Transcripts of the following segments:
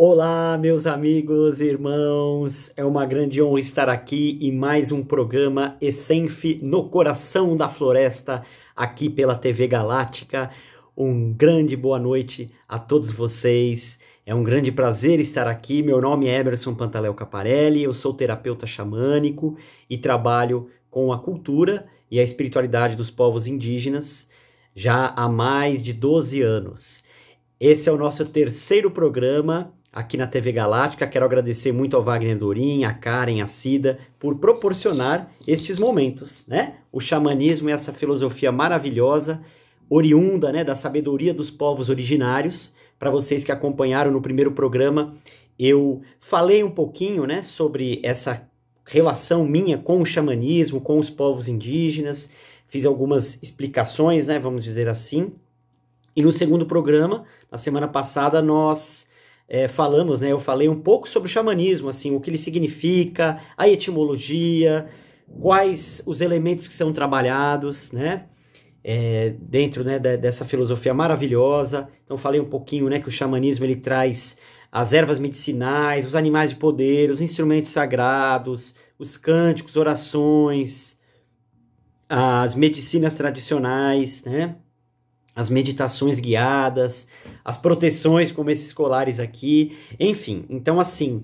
Olá, meus amigos, irmãos, é uma grande honra estar aqui em mais um programa Essenf no coração da floresta, aqui pela TV Galáctica. Um grande boa noite a todos vocês, é um grande prazer estar aqui. Meu nome é Emerson Pantaleo Caparelli, eu sou terapeuta xamânico e trabalho com a cultura e a espiritualidade dos povos indígenas já há mais de 12 anos. Esse é o nosso terceiro programa aqui na TV Galáctica. Quero agradecer muito ao Wagner Dorim, a Karen, a Cida, por proporcionar estes momentos, né? O xamanismo é essa filosofia maravilhosa, oriunda, né, da sabedoria dos povos originários. Para vocês que acompanharam no primeiro programa, eu falei um pouquinho, né, sobre essa relação minha com o xamanismo, com os povos indígenas, fiz algumas explicações, né, vamos dizer assim. E no segundo programa, na semana passada, nós falamos, né? Eu falei um pouco sobre o xamanismo, assim, o que ele significa, a etimologia, quais os elementos que são trabalhados, né? Dentro, né, dessa filosofia maravilhosa. Então falei um pouquinho, né, que o xamanismo ele traz as ervas medicinais, os animais de poder, os instrumentos sagrados, os cânticos, orações, as medicinas tradicionais, né? As meditações guiadas, as proteções como esses colares aqui, enfim. Então, assim,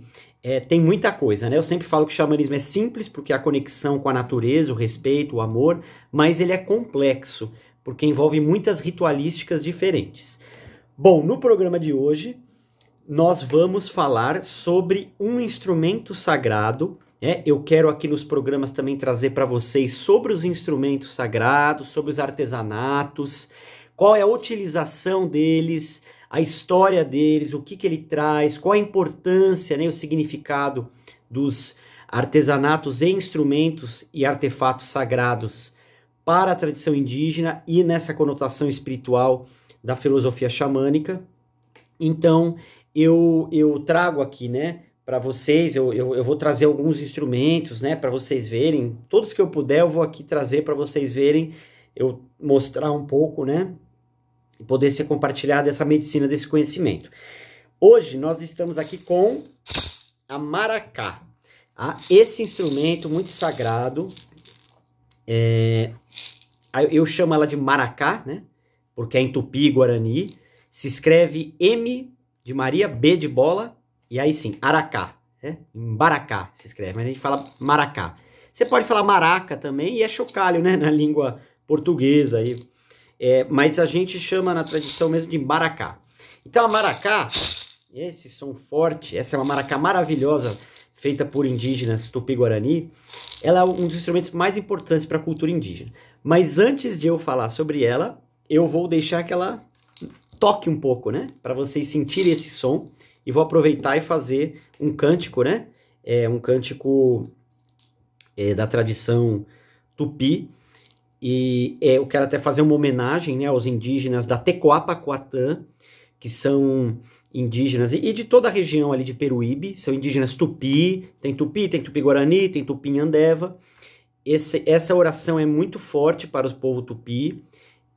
tem muita coisa, né? Eu sempre falo que o xamanismo é simples, porque é a conexão com a natureza, o respeito, o amor, mas ele é complexo, porque envolve muitas ritualísticas diferentes. Bom, no programa de hoje, nós vamos falar sobre um instrumento sagrado. Eu quero aqui nos programas também trazer para vocês sobre os instrumentos sagrados, sobre os artesanatos, qual é a utilização deles, a história deles, o que ele traz, qual a importância, né, o significado dos artesanatos e instrumentos e artefatos sagrados para a tradição indígena e nessa conotação espiritual da filosofia xamânica. Então, eu trago aqui, né, para vocês, eu vou trazer alguns instrumentos, né, para vocês verem, todos que eu puder eu vou aqui trazer para vocês verem, eu mostrar um pouco, né, e poder ser compartilhado essa medicina, desse conhecimento. Hoje nós estamos aqui com a maracá. Esse instrumento muito sagrado, eu chamo ela de maracá, né? Porque é em tupi-guarani, se escreve M de Maria, B de bola, e aí sim, aracá, né? Embaracá se escreve, mas a gente fala maracá. Você pode falar maraca também, e é chocalho, né? Na língua portuguesa aí. Mas a gente chama na tradição mesmo de maracá. Então a maracá, esse som forte, essa é uma maracá maravilhosa, feita por indígenas tupi-guarani, ela é um dos instrumentos mais importantes para a cultura indígena. Mas antes de eu falar sobre ela, eu vou deixar que ela toque um pouco, né? Para vocês sentirem esse som, e vou aproveitar e fazer um cântico, né? Um cântico da tradição tupi. E eu quero até fazer uma homenagem, né, aos indígenas da Tecoapa-Coatã, que são indígenas, e de toda a região ali de Peruíbe, são indígenas tupi, tem tupi-guarani, tem tupi-nhandeva. Essa oração é muito forte para o povo tupi,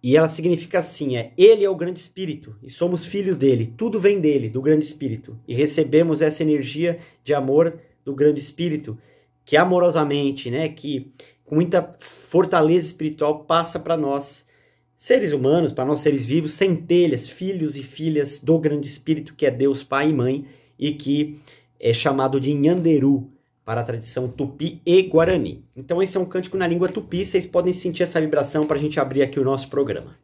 e ela significa assim, ele é o grande espírito, e somos filhos dele, tudo vem dele, do grande espírito, e recebemos essa energia de amor do grande espírito, que amorosamente, né, que com muita fortaleza espiritual passa para nós, seres humanos, para nós seres vivos, centelhas, filhos e filhas do grande espírito, que é Deus Pai e Mãe, e que é chamado de Nhanderu, para a tradição tupi e guarani. Então esse é um cântico na língua tupi, vocês podem sentir essa vibração para a gente abrir aqui o nosso programa.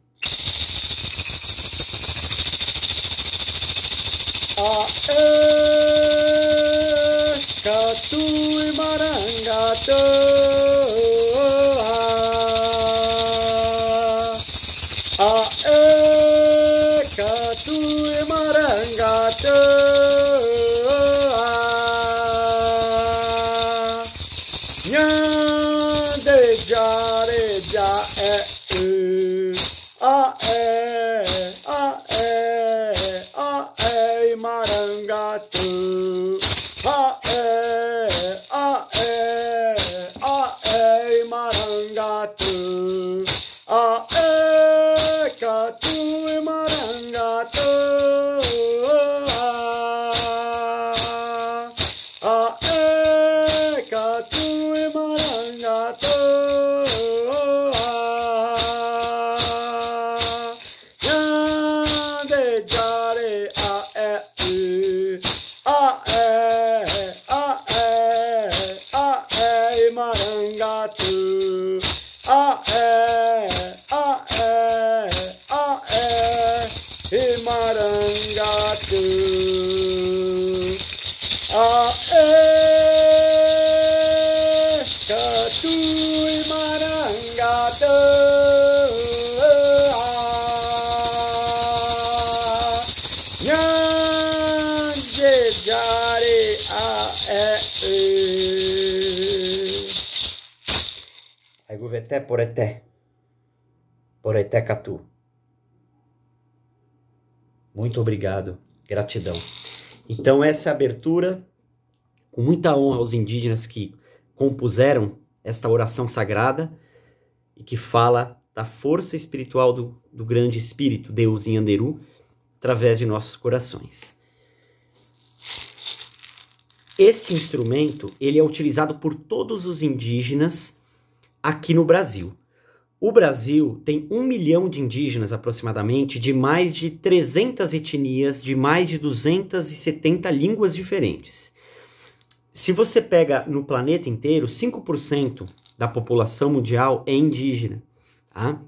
je, jare, a, e. Aiguveté, poreté catu. Muito obrigado, gratidão. Então essa é a abertura, com muita honra aos indígenas que compuseram esta oração sagrada e que fala da força espiritual do grande espírito, Deus em Anderu, através de nossos corações. Este instrumento, ele é utilizado por todos os indígenas aqui no Brasil. O Brasil tem 1 milhão de indígenas aproximadamente, de mais de 300 etnias, de mais de 270 línguas diferentes. Se você pega no planeta inteiro, 5% da população mundial é indígena, tá?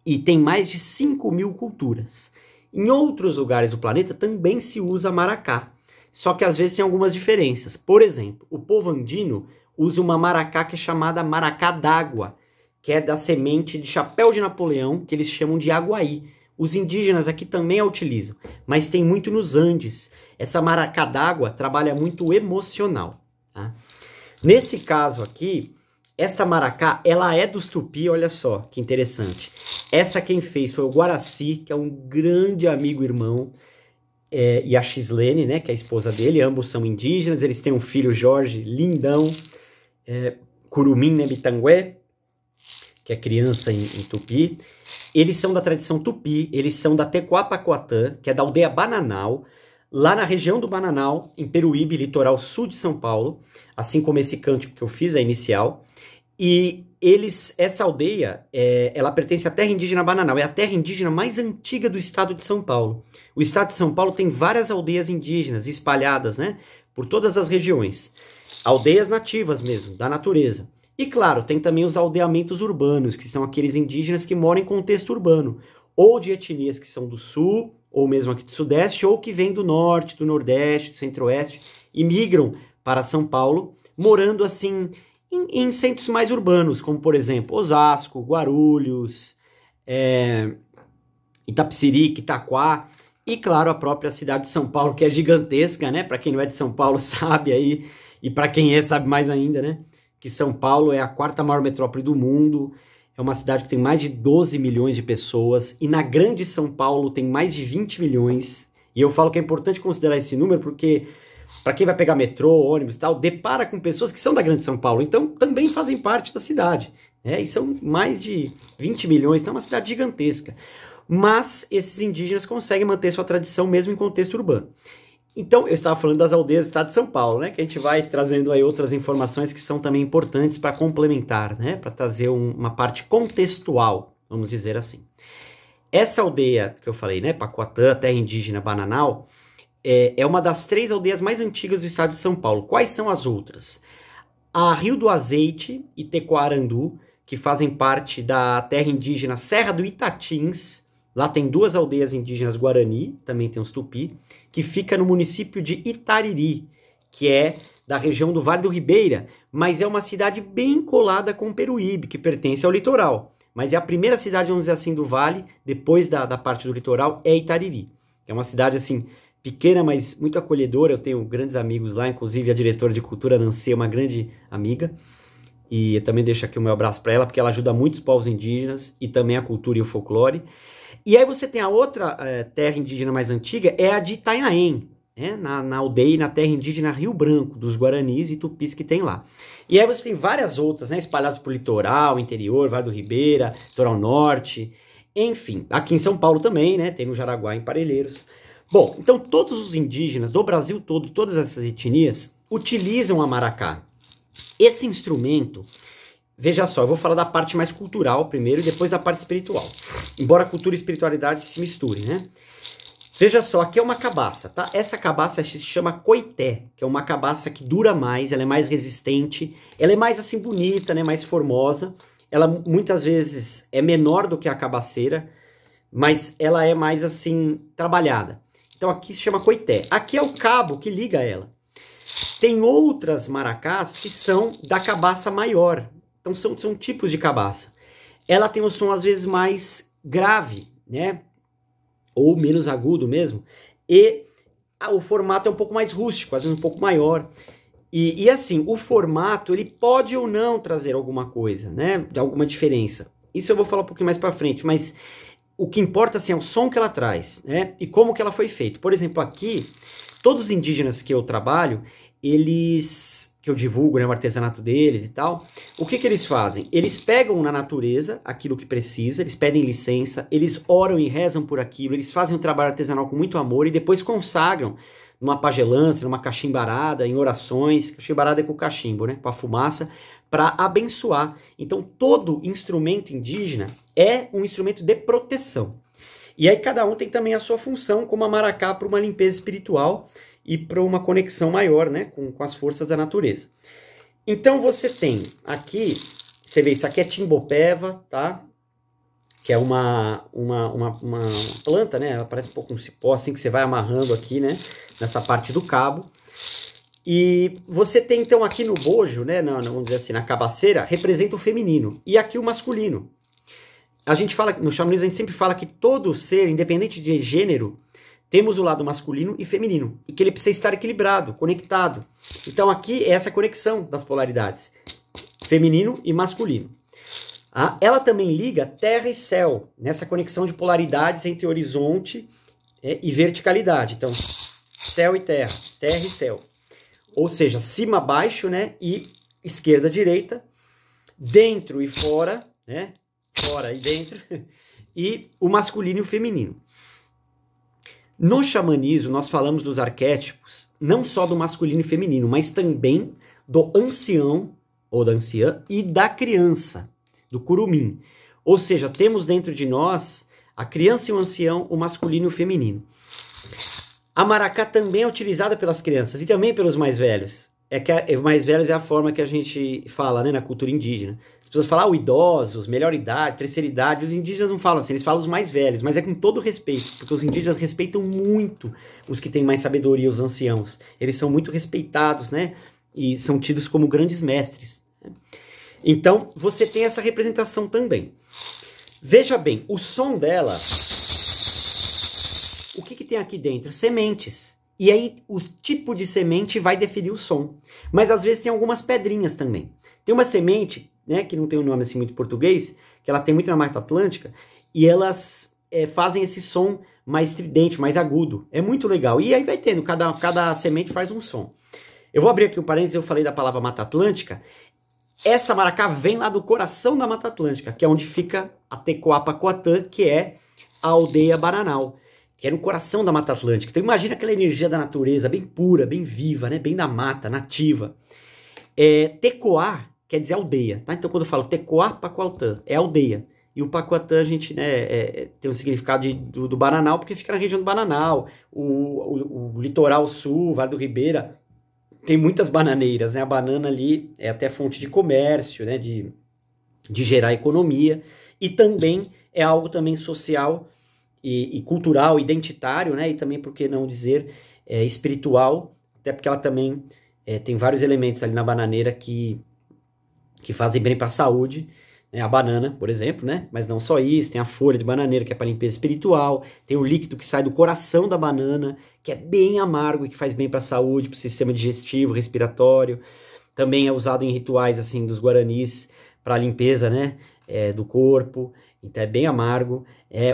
E tem mais de 5.000 culturas. Em outros lugares do planeta também se usa maracá, só que às vezes tem algumas diferenças. Por exemplo, o povo andino usa uma maracá que é chamada maracá d'água, que é da semente de chapéu de Napoleão, que eles chamam de aguaí. Os indígenas aqui também a utilizam, mas tem muito nos Andes. Essa maracá d'água trabalha muito emocional. Tá? Nesse caso aqui, esta maracá, ela é dos Tupi, olha só que interessante. Essa quem fez foi o Guaraci, que é um grande amigo irmão, e a Xislene, né, que é a esposa dele, ambos são indígenas, eles têm um filho, Jorge, lindão, Curumim Nebitangué, que é criança em Tupi. Eles são da tradição Tupi, eles são da Tecoapacoatã, que é da aldeia Bananal, lá na região do Bananal, em Peruíbe, litoral sul de São Paulo, assim como esse cântico que eu fiz, a inicial. E essa aldeia, ela pertence à terra indígena Bananal, é a terra indígena mais antiga do estado de São Paulo. O estado de São Paulo tem várias aldeias indígenas espalhadas, né, por todas as regiões. Aldeias nativas mesmo, da natureza. E claro, tem também os aldeamentos urbanos, que são aqueles indígenas que moram em contexto urbano, ou de etnias que são do sul, ou mesmo aqui do sudeste, ou que vêm do norte, do nordeste, do centro-oeste, e migram para São Paulo, morando assim em centros mais urbanos, como por exemplo Osasco, Guarulhos, Itapecerica, Itaquá, e claro, a própria cidade de São Paulo, que é gigantesca, né? Para quem não é de São Paulo sabe aí, e para quem sabe mais ainda, né? Que São Paulo é a 4ª maior metrópole do mundo, é uma cidade que tem mais de 12 milhões de pessoas, e na grande São Paulo tem mais de 20 milhões, e eu falo que é importante considerar esse número, porque para quem vai pegar metrô, ônibus e tal, depara com pessoas que são da grande São Paulo, então também fazem parte da cidade, né? E são mais de 20 milhões, então é uma cidade gigantesca. Mas esses indígenas conseguem manter sua tradição mesmo em contexto urbano. Então, eu estava falando das aldeias do estado de São Paulo, né? Que a gente vai trazendo aí outras informações que são também importantes para complementar, né? Para trazer uma parte contextual, vamos dizer assim. Essa aldeia que eu falei, né? Pacoatã, terra indígena Bananal, é uma das 3 aldeias mais antigas do estado de São Paulo. Quais são as outras? A Rio do Azeite e Tecoarandu, que fazem parte da terra indígena Serra do Itatins. Lá tem 2 aldeias indígenas Guarani, também tem os Tupi, que fica no município de Itariri, que é da região do Vale do Ribeira, mas é uma cidade bem colada com Peruíbe, que pertence ao litoral. Mas é a primeira cidade, vamos dizer assim, do Vale, depois da parte do litoral, é Itariri. É uma cidade, assim, pequena, mas muito acolhedora. Eu tenho grandes amigos lá, inclusive a diretora de cultura, Nancy, é uma grande amiga. E eu também deixo aqui o meu abraço para ela, porque ela ajuda muitos povos indígenas e também a cultura e o folclore. E aí você tem a outra terra indígena mais antiga, é a de Itanhaém, né? na aldeia e na terra indígena Rio Branco, dos Guaranis e Tupis que tem lá. E aí você tem várias outras, né, espalhadas por litoral, interior, Vale do Ribeira, litoral norte, enfim. Aqui em São Paulo também, né, tem no Jaraguá, em Parelheiros. Bom, então todos os indígenas do Brasil todo, todas essas etnias, utilizam a maracá. Esse instrumento... Veja só, eu vou falar da parte mais cultural primeiro e depois da parte espiritual. Embora cultura e espiritualidade se misturem, né? Veja só, aqui é uma cabaça, tá? Essa cabaça se chama coité, que é uma cabaça que dura mais, ela é mais resistente, ela é mais assim bonita, né? Mais formosa. Ela muitas vezes é menor do que a cabaceira, mas ela é mais assim trabalhada. Então aqui se chama coité. Aqui é o cabo que liga ela. Tem outras maracás que são da cabaça maior. Então são tipos de cabaça. Ela tem um som às vezes mais grave, né? Ou menos agudo mesmo. E o formato é um pouco mais rústico, às vezes um pouco maior. E assim, o formato, ele pode ou não trazer alguma coisa, né? De alguma diferença. Isso eu vou falar um pouquinho mais para frente, mas o que importa, assim, é o som que ela traz, né? E como que ela foi feita. Por exemplo, aqui, todos os indígenas que eu trabalho, que eu divulgo, né, o artesanato deles e tal, o que eles fazem? Eles pegam na natureza aquilo que precisa, eles pedem licença, eles oram e rezam por aquilo, eles fazem um trabalho artesanal com muito amor e depois consagram numa pagelância, numa cachimbarada, em orações. Cachimbarada é com cachimbo, né? Com a fumaça, para abençoar. Então, todo instrumento indígena é um instrumento de proteção. E aí cada um tem também a sua função, como a maracá, para uma limpeza espiritual e para uma conexão maior, né? Com as forças da natureza. Então, você tem aqui, você vê, isso aqui é timbopeva, tá? Que é uma planta, né? Ela parece um pouco um cipó, assim, que você vai amarrando aqui, né? Nessa parte do cabo. E você tem, então, aqui no bojo, né? Vamos dizer assim, na cabaceira, representa o feminino. E aqui o masculino. A gente fala, no xamanismo, a gente sempre fala que todo ser, independente de gênero, temos o lado masculino e feminino. E que ele precisa estar equilibrado, conectado. Então, aqui é essa conexão das polaridades. Feminino e masculino. Ela também liga terra e céu, nessa conexão de polaridades entre horizonte e verticalidade. Então, céu e terra e céu. Ou seja, cima, baixo, né? E esquerda, direita, dentro e fora, né? Fora e dentro, e o masculino e o feminino. No xamanismo, nós falamos dos arquétipos, não só do masculino e feminino, mas também do ancião, ou da anciã, e da criança, do curumim. Ou seja, temos dentro de nós a criança e o ancião, o masculino e o feminino. A maracá também é utilizada pelas crianças e também pelos mais velhos. Mais velhos é a forma que a gente fala, né, na cultura indígena. As pessoas falam, idosos, melhor idade, terceira idade. Os indígenas não falam assim, eles falam os mais velhos, mas é com todo respeito, porque os indígenas respeitam muito os que têm mais sabedoria, os anciãos. Eles são muito respeitados, né, e são tidos como grandes mestres. Então, você tem essa representação também. Veja bem, o som dela, o que tem aqui dentro? Sementes. E aí, o tipo de semente vai definir o som. Mas, às vezes, tem algumas pedrinhas também. Tem uma semente, né, que não tem um nome assim muito português, que ela tem muito na Mata Atlântica, e elas fazem esse som mais estridente, mais agudo. É muito legal. E aí vai tendo, cada semente faz um som. Eu vou abrir aqui um parênteses, eu falei da palavra Mata Atlântica. Essa maracá vem lá do coração da Mata Atlântica, que é onde fica a Tecoapa-Coatã, que é a aldeia Bananal, que é no coração da Mata Atlântica. Então imagina aquela energia da natureza, bem pura, bem viva, né? Bem da mata, nativa. Tecoá quer dizer aldeia, tá? Então quando eu falo Tecoá-Pacoatã, é aldeia. E o Pacoatã, a gente, né, tem um significado do Bananal, porque fica na região do Bananal, o litoral sul, Vale do Ribeira, tem muitas bananeiras, né? A banana ali é até fonte de comércio, né? De gerar economia, e também é algo também social e cultural, identitário, né? E também, por que não dizer, espiritual, até porque ela também tem vários elementos ali na bananeira que fazem bem para a saúde, né? A banana, por exemplo, né? Mas não só isso, tem a folha de bananeira, que é para limpeza espiritual, tem o líquido que sai do coração da banana, que é bem amargo e que faz bem para a saúde, para o sistema digestivo, respiratório. Também é usado em rituais assim dos guaranis para limpeza, né, do corpo. Então é bem amargo.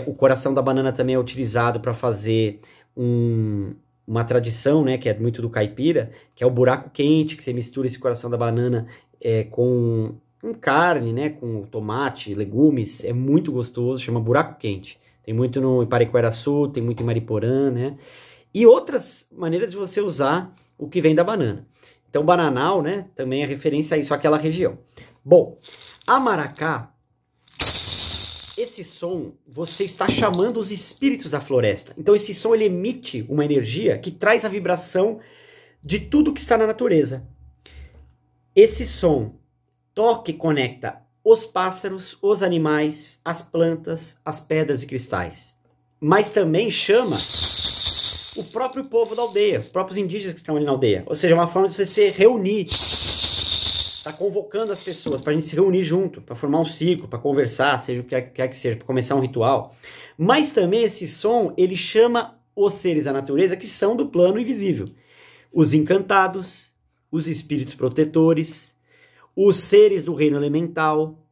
O coração da banana também é utilizado para fazer uma tradição, né, que é muito do caipira, que é o buraco quente, que você mistura esse coração da banana com carne, né, com tomate, legumes. É muito gostoso, chama buraco quente. Tem muito no Ipariquara-Sul, tem muito em Mariporã, né? E outras maneiras de você usar o que vem da banana. Então, Bananal, né, também é referência a isso, àquela região. Bom, a maracá, esse som, você está chamando os espíritos da floresta. Então, esse som, ele emite uma energia que traz a vibração de tudo que está na natureza. Esse som toca e conecta os pássaros, os animais, as plantas, as pedras e cristais. Mas também chama o próprio povo da aldeia, os próprios indígenas que estão ali na aldeia. Ou seja, é uma forma de você se reunir. Está convocando as pessoas para a gente se reunir junto, para formar um ciclo, para conversar, seja o que quer que seja, para começar um ritual. Mas também esse som, ele chama os seres da natureza que são do plano invisível. Os encantados, os espíritos protetores, os seres do reino elemental,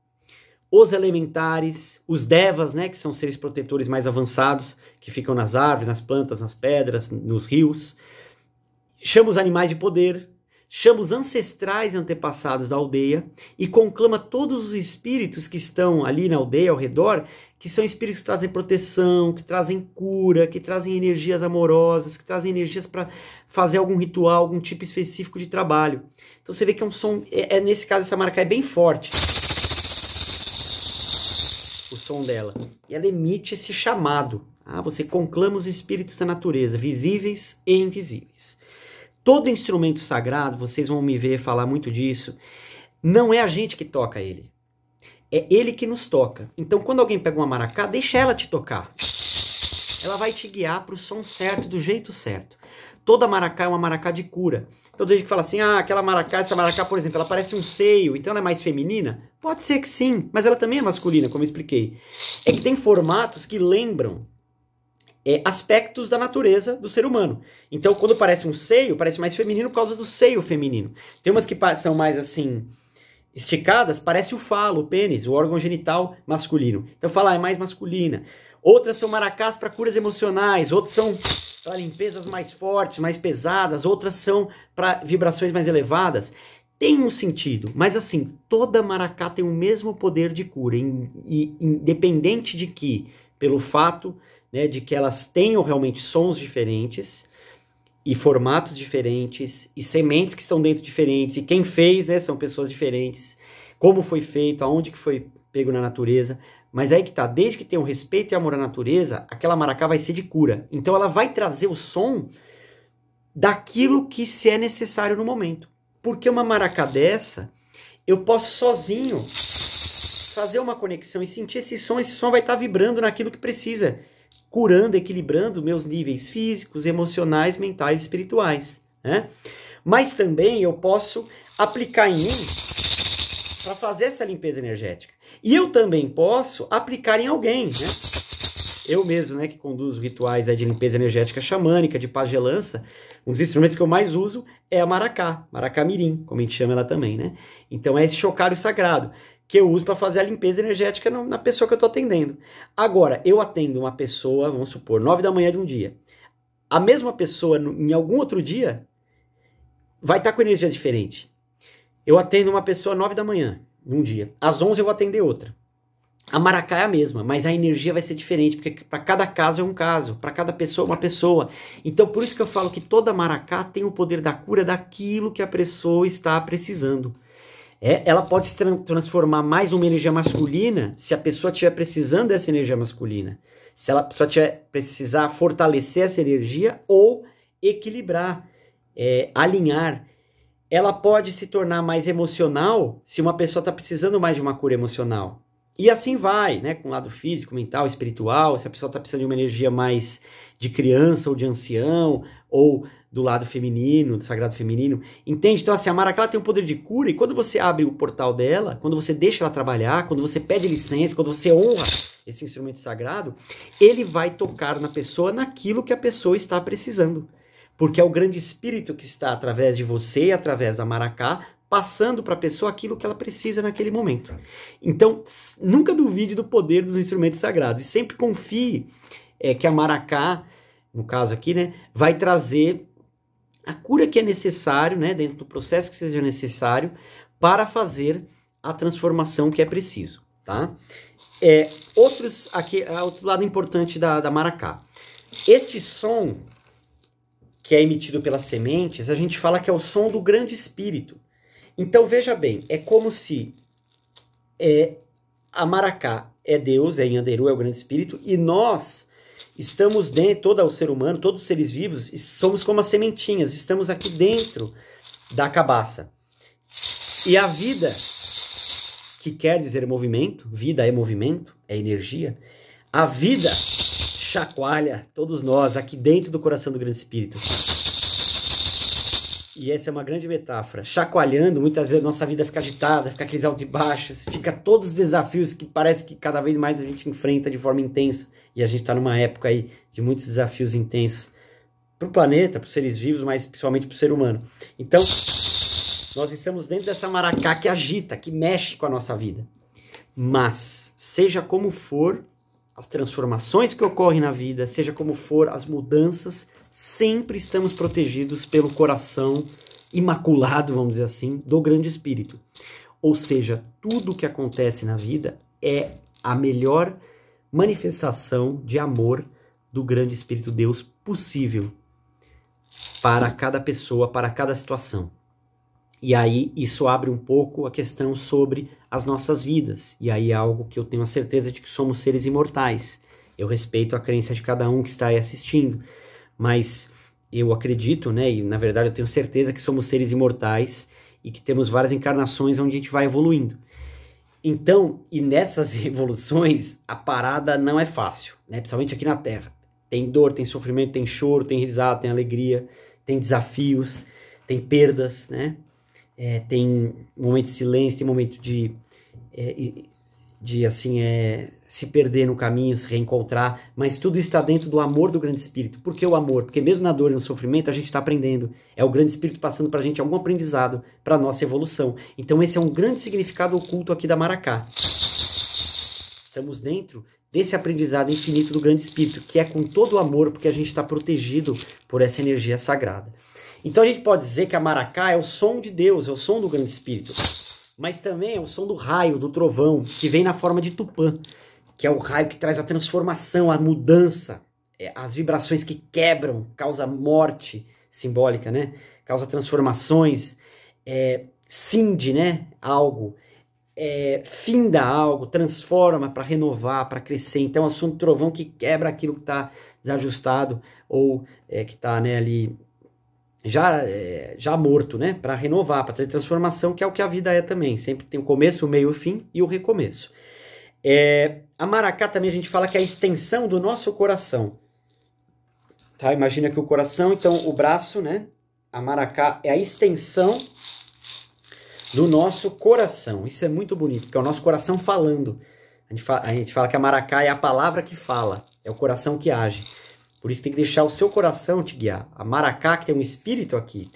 os elementares, os devas, né, que são seres protetores mais avançados, que ficam nas árvores, nas plantas, nas pedras, nos rios. Chama os animais de poder, chama os ancestrais e antepassados da aldeia e conclama todos os espíritos que estão ali na aldeia, ao redor, que são espíritos que trazem proteção, que trazem cura, que trazem energias amorosas, que trazem energias para fazer algum ritual, algum tipo específico de trabalho. Então você vê que é um som, nesse caso essa maracá é bem forte, o som dela. E ela emite esse chamado. Você conclama os espíritos da natureza, visíveis e invisíveis. Todo instrumento sagrado, vocês vão me ver falar muito disso, não é a gente que toca ele. É ele que nos toca. Então, quando alguém pega uma maracá, deixa ela te tocar. Ela vai te guiar para o som certo, do jeito certo. Toda maracá é uma maracá de cura. Então, tem gente que fala assim, aquela maracá, essa maracá, por exemplo, ela parece um seio, então ela é mais feminina? Pode ser que sim, mas ela também é masculina, como eu expliquei. É que tem formatos que lembram aspectos da natureza do ser humano. Então, quando parece um seio, parece mais feminino por causa do seio feminino. Tem umas que são mais assim, esticadas, parece o falo, o pênis, o órgão genital masculino. Então, é mais masculina. Outras são maracás para curas emocionais, outras são para limpezas mais fortes, mais pesadas, outras são para vibrações mais elevadas. Tem um sentido, mas assim, toda maracá tem o mesmo poder de cura, independente de que, pelo fato de que elas tenham realmente sons diferentes e formatos diferentes e sementes que estão dentro diferentes e quem fez são pessoas diferentes, como foi feito, aonde que foi pego na natureza, mas aí que tá, desde que tenha um respeito e amor à natureza, aquela maracá vai ser de cura, então ela vai trazer o som daquilo que se é necessário no momento, porque uma maracá dessa, eu posso sozinho fazer uma conexão e sentir esse som vai estar vibrando naquilo que precisa, curando, equilibrando meus níveis físicos, emocionais, mentais e espirituais, né? Mas também eu posso aplicar em mim para fazer essa limpeza energética. E eu também posso aplicar em alguém, né? Eu mesmo, que conduzo rituais de limpeza energética xamânica, de pagelança, um dos instrumentos que eu mais uso é a maracá mirim, como a gente chama ela também, né? Então é esse chocalho sagrado que eu uso para fazer a limpeza energética na pessoa que eu estou atendendo. Agora, eu atendo uma pessoa, vamos supor, 9 da manhã de um dia. A mesma pessoa, em algum outro dia, vai estar com energia diferente. Eu atendo uma pessoa 9 da manhã, num dia. Às 11 eu vou atender outra. A maracá é a mesma, mas a energia vai ser diferente, porque para cada caso é um caso, para cada pessoa é uma pessoa. Então, por isso que eu falo que toda maracá tem o poder da cura daquilo que a pessoa está precisando. Ela pode se transformar mais numa energia masculina se a pessoa estiver precisando dessa energia masculina. Se a pessoa precisar fortalecer essa energia ou equilibrar, alinhar. Ela pode se tornar mais emocional se uma pessoa está precisando mais de uma cura emocional. E assim vai, com o lado físico, mental, espiritual, se a pessoa está precisando de uma energia mais de criança ou de ancião, ou do lado feminino, do sagrado feminino. Entende? Então, assim, a maracá tem um poder de cura, e quando você abre o portal dela, quando você deixa ela trabalhar, quando você pede licença, quando você honra esse instrumento sagrado, ele vai tocar na pessoa naquilo que a pessoa está precisando. Porque é o grande espírito que está através de você, através da maracá, passando para a pessoa aquilo que ela precisa naquele momento. Então, nunca duvide do poder dos instrumentos sagrados. E sempre confie que a maracá, no caso aqui, vai trazer a cura que é necessário, dentro do processo que seja necessário, para fazer a transformação que é preciso. Tá? Outro lado importante da maracá. Esse som que é emitido pelas sementes, a gente fala que é o som do grande espírito. Então, veja bem, é como se a maracá é Deus, Nhanderu é o grande espírito, e nós estamos dentro, todo o ser humano, todos os seres vivos, somos como as sementinhas, estamos aqui dentro da cabaça. E a vida, que quer dizer movimento, vida é movimento, é energia, a vida chacoalha todos nós aqui dentro do coração do grande espírito. E essa é uma grande metáfora. Chacoalhando, muitas vezes nossa vida fica agitada, fica aqueles altos e baixos, fica todos os desafios que parece que cada vez mais a gente enfrenta de forma intensa. E a gente está numa época aí de muitos desafios intensos para o planeta, para os seres vivos, mas principalmente para o ser humano. Então, nós estamos dentro dessa maracá que agita, que mexe com a nossa vida. Mas, seja como for, as transformações que ocorrem na vida, seja como for as mudanças, sempre estamos protegidos pelo coração imaculado, vamos dizer assim, do Grande Espírito. Ou seja, tudo o que acontece na vida é a melhor manifestação de amor do Grande Espírito Deus possível para cada pessoa, para cada situação. E aí isso abre um pouco a questão sobre as nossas vidas. E aí é algo que eu tenho a certeza de que somos seres imortais. Eu respeito a crença de cada um que está aí assistindo. Mas eu acredito, né, e na verdade eu tenho certeza que somos seres imortais e que temos várias encarnações onde a gente vai evoluindo. Então, e nessas evoluções, a parada não é fácil, né? Principalmente aqui na Terra. Tem dor, tem sofrimento, tem choro, tem risada, tem alegria, tem desafios, tem perdas, né? Tem momento de silêncio, tem momento de se perder no caminho, se reencontrar, mas tudo está dentro do amor do Grande Espírito. Por que o amor? Porque mesmo na dor e no sofrimento a gente está aprendendo. É o Grande Espírito passando para a gente algum aprendizado para a nossa evolução. Então esse é um grande significado oculto aqui da Maracá. Estamos dentro desse aprendizado infinito do Grande Espírito, que é com todo o amor, porque a gente está protegido por essa energia sagrada. Então a gente pode dizer que a Maracá é o som de Deus, é o som do Grande Espírito. Mas também é o som do raio, do trovão, que vem na forma de Tupã, que é o raio que traz a transformação, a mudança, as vibrações que quebram, causa morte simbólica, né? Causa transformações, cinde, né? Algo, finda algo, transforma para renovar, para crescer. Então é o som do trovão que quebra aquilo que está desajustado ou que está, né, ali já morto, né? Para renovar, para ter transformação, que é o que a vida é também. Sempre tem o começo, o meio, o fim e o recomeço. A Maracá também a gente fala que é a extensão do nosso coração. Tá? Imagina que o coração, então o braço, né? A Maracá é a extensão do nosso coração. Isso é muito bonito, porque é o nosso coração falando. A gente fala que a Maracá é a palavra que fala, é o coração que age. Por isso tem que deixar o seu coração te guiar. A Maracá, que tem um espírito aqui,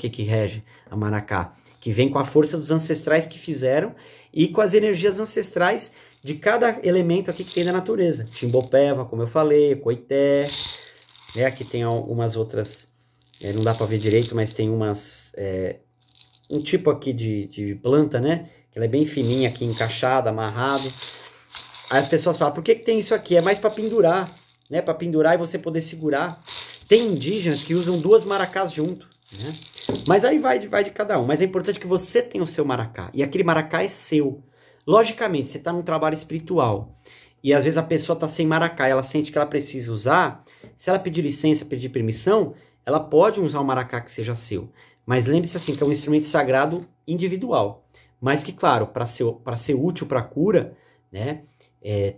que rege a Maracá, que vem com a força dos ancestrais que fizeram e com as energias ancestrais de cada elemento aqui que tem da natureza. Timbopeva, como eu falei, Coité, aqui tem algumas outras, não dá para ver direito, mas tem umas, um tipo aqui de planta, né? Que ela é bem fininha aqui, encaixada, amarrado. Aí as pessoas falam, por que tem isso aqui? É mais para pendurar, né? Para pendurar e você poder segurar. Tem indígenas que usam duas maracás junto, né? Mas aí vai de cada um. Mas é importante que você tenha o seu maracá. E aquele maracá é seu. Logicamente, você está num trabalho espiritual. E às vezes a pessoa está sem maracá. Ela sente que ela precisa usar. Se ela pedir licença, pedir permissão, ela pode usar um maracá que seja seu. Mas lembre-se assim, que é um instrumento sagrado individual. Mas que, claro, para ser útil para a cura, né?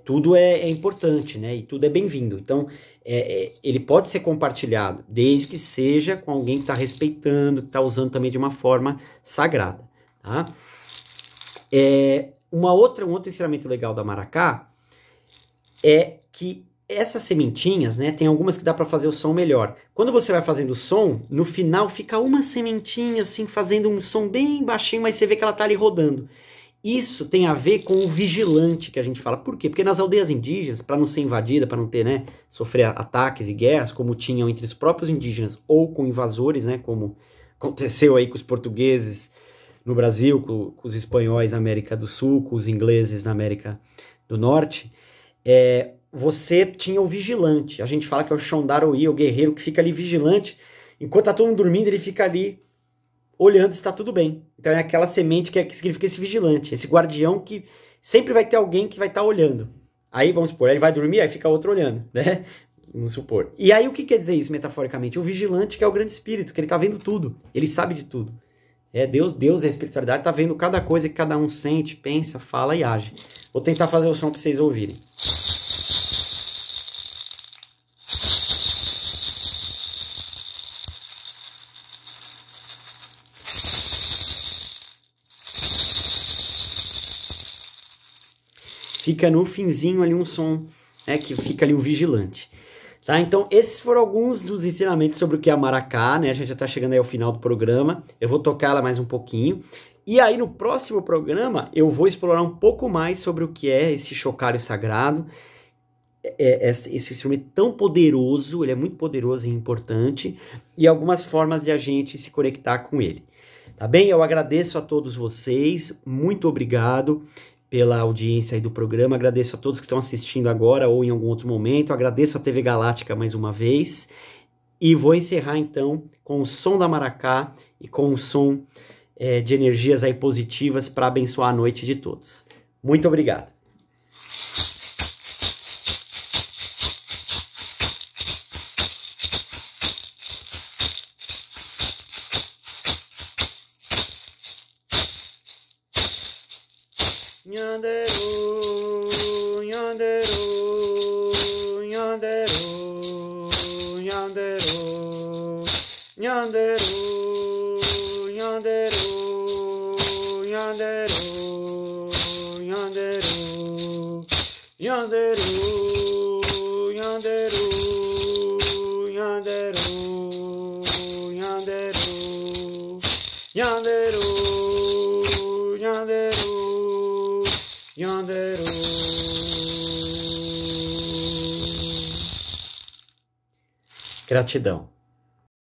Tudo é importante, né? E tudo é bem-vindo. Então, ele pode ser compartilhado, desde que seja com alguém que está respeitando, que está usando também de uma forma sagrada. Tá? Um outro ensinamento legal da Maracá é que essas sementinhas, né? Tem algumas que dá para fazer o som melhor. Quando você vai fazendo o som, no final fica uma sementinha assim, fazendo um som bem baixinho, mas você vê que ela está ali rodando. Isso tem a ver com o vigilante que a gente fala. Por quê? Porque nas aldeias indígenas, para não ser invadida, para não ter, né, sofrer ataques e guerras, como tinham entre os próprios indígenas ou com invasores, né, como aconteceu aí com os portugueses no Brasil, com os espanhóis na América do Sul, com os ingleses na América do Norte, você tinha o vigilante. A gente fala que é o Xondaroí, o guerreiro que fica ali vigilante. Enquanto tá todo mundo dormindo, ele fica ali olhando se está tudo bem. Então é aquela semente que significa esse vigilante, esse guardião que sempre vai ter alguém que vai estar olhando. Aí vamos supor, ele vai dormir, aí fica outro olhando, né? Vamos supor. E aí o que quer dizer isso metaforicamente? O vigilante que é o grande espírito, que ele está vendo tudo, ele sabe de tudo. Deus, a espiritualidade, está vendo cada coisa que cada um sente, pensa, fala e age. Vou tentar fazer o som para vocês ouvirem. Fica no finzinho ali um som, né, que fica ali o vigilante. Tá? Então, esses foram alguns dos ensinamentos sobre o que é a maracá, né? A gente já está chegando aí ao final do programa. Eu vou tocar ela mais um pouquinho. E aí, no próximo programa, eu vou explorar um pouco mais sobre o que é esse chocalho sagrado. Esse instrumento tão poderoso, ele é muito poderoso e importante. E algumas formas de a gente se conectar com ele. Tá bem? Eu agradeço a todos vocês. Muito obrigado pela audiência aí do programa, agradeço a todos que estão assistindo agora ou em algum outro momento, agradeço a TV Galáctica mais uma vez, e vou encerrar então com o som da maracá e com o som de energias aí positivas para abençoar a noite de todos. Muito obrigado. Nhanderu, nhanderu, nhanderu, nhanderu, nhanderu, nhanderu, nhanderu, nhanderu, nhanderu, nhanderu, nhanderu, nhanderu, nhanderu, nhanderu. Nhanderu. Gratidão.